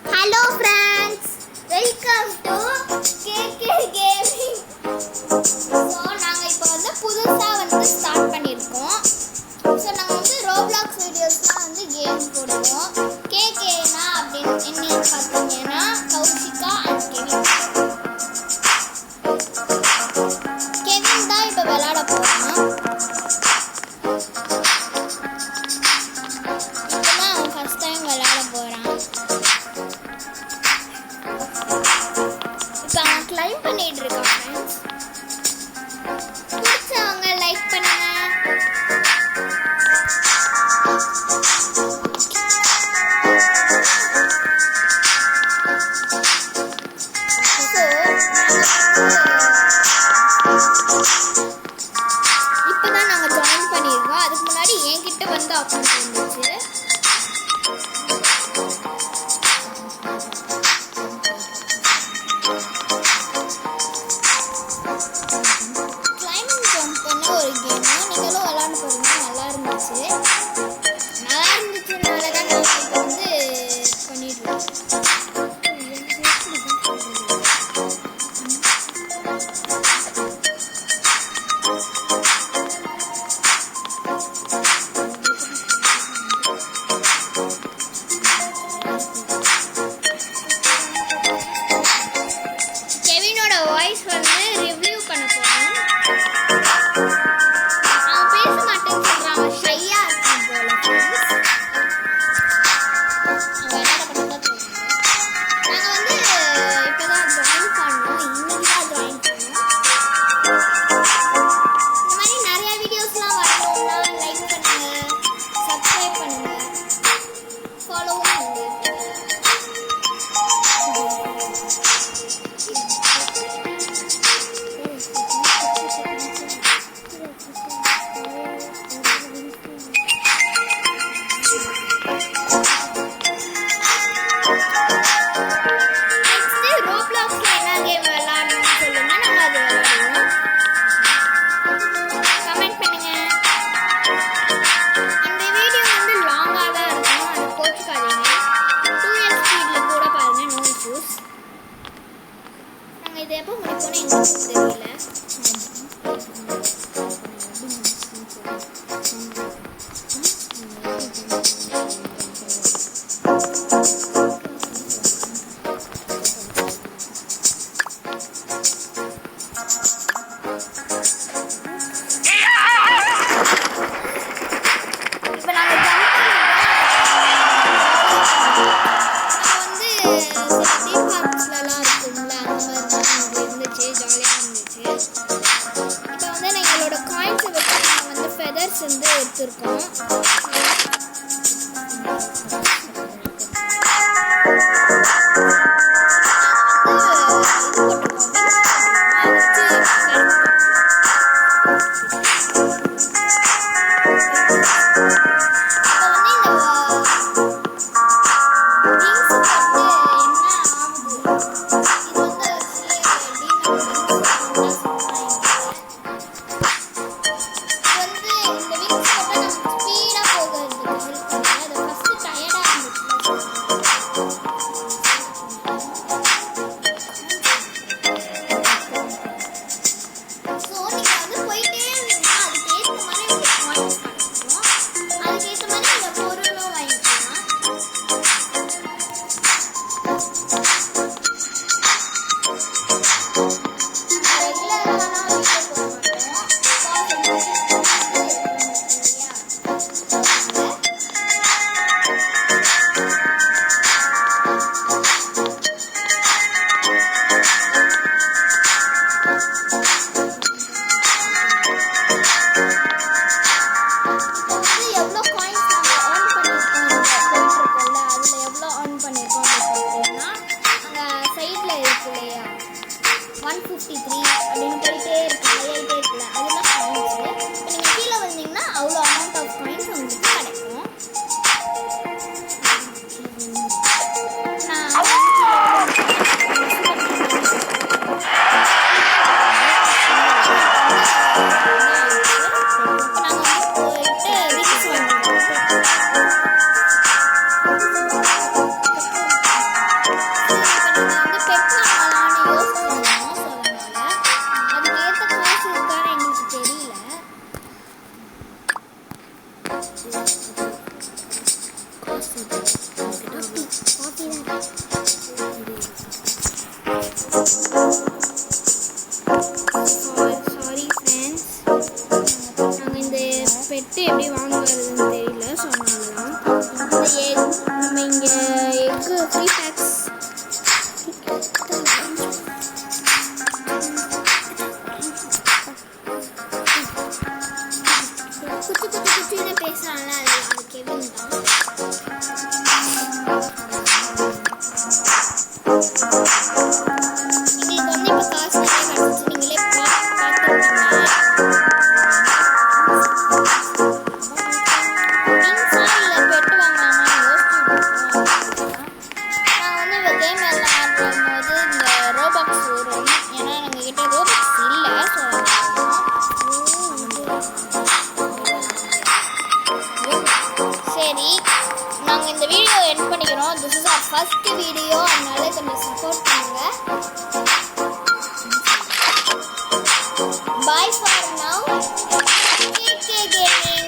Hello friends, welcome to KK Gaming. So நாங்க இப்போ வந்து புதுசா ஸ்டார்ட் பண்ணிருக்கோம். So நாங்க Roblox வீடியோஸ்லாம் கேம் போடுவோம். KKனா அப்படினு என்னன்னு பார்த்தீங்கன்னா கௌஷிகா and கெவின். கெவின் தான் இப்போ விளையாட போறான். இப்போதான் அவன் ஃபர்ஸ்ட் டைம் விளையாட போறான். இப்போ அவன் கிளைம் பண்ணிட்டு இருக்கான் ஃப்ரெண்ட்ஸ். பிடிச்சவங்க லைக் பண்ணுங்க. இப்போதான் நாங்கள் ஜாயின் பண்ணியிருக்கோம். அதுக்கு முன்னாடி என்கிட்ட அக்கௌண்ட் இருந்துச்சு. கிளைம்பிங் ஜம்ப் பண்ண ஒரு கேம் நீங்களும் விளையாண்டு பாருங்க. நல்லா இருந்துச்சுனால தான் நான் இப்போ பண்ணிடுறேன். கெவினோட வாய்ஸ் ரிவ்யூ பண்ண போறோம். அவன் பேச மாட்டேன்னு சொல்றான். அவன் ஷையா இருக்கான் போல. நாங்க இப்பதான் ஜாயின் பண்ணோம். இன்னைக்கு தான் ஜாயின் பண்ணோம். இந்த மாதிரி நிறைய வீடியோஸ்லாம் வரணும்னா லைக் பண்ணுங்க, சப்ஸ்கிரைப் பண்ணுங்க, ஃபாலோ பண்ணுங்க. இது எப்போ முடிப்போன்னு எனக்கு தெரியல. இப்போ நாங்கள் தீம் பார்க்ஸ்லாம் இருக்கும்ல, அந்த மாதிரி இருந்துச்சு. ஜாலியாக இருந்துச்சு. இப்போ எங்களோட காயின்ஸை வச்சு நாங்கள் ஃபெதர்ஸ் எடுத்திருக்கோம். உங்களுக்கு ஃப்ரீ பேக்ஸ் குச்சி பேசுறாங்களா அது கெவின் தான். உங்களுக்கு இப்போ காசு நிறைய கிடச்சிச்சு, நீங்களே பார்த்துருக்கீங்க. சரி, நாங்கள் இந்த வீடியோ எண்ட் பண்ணிக்கிறோம். This is our first video, அதனால கொஞ்சம் சப்போர்ட் பண்ணுங்க. Bye for now. KK Gaming.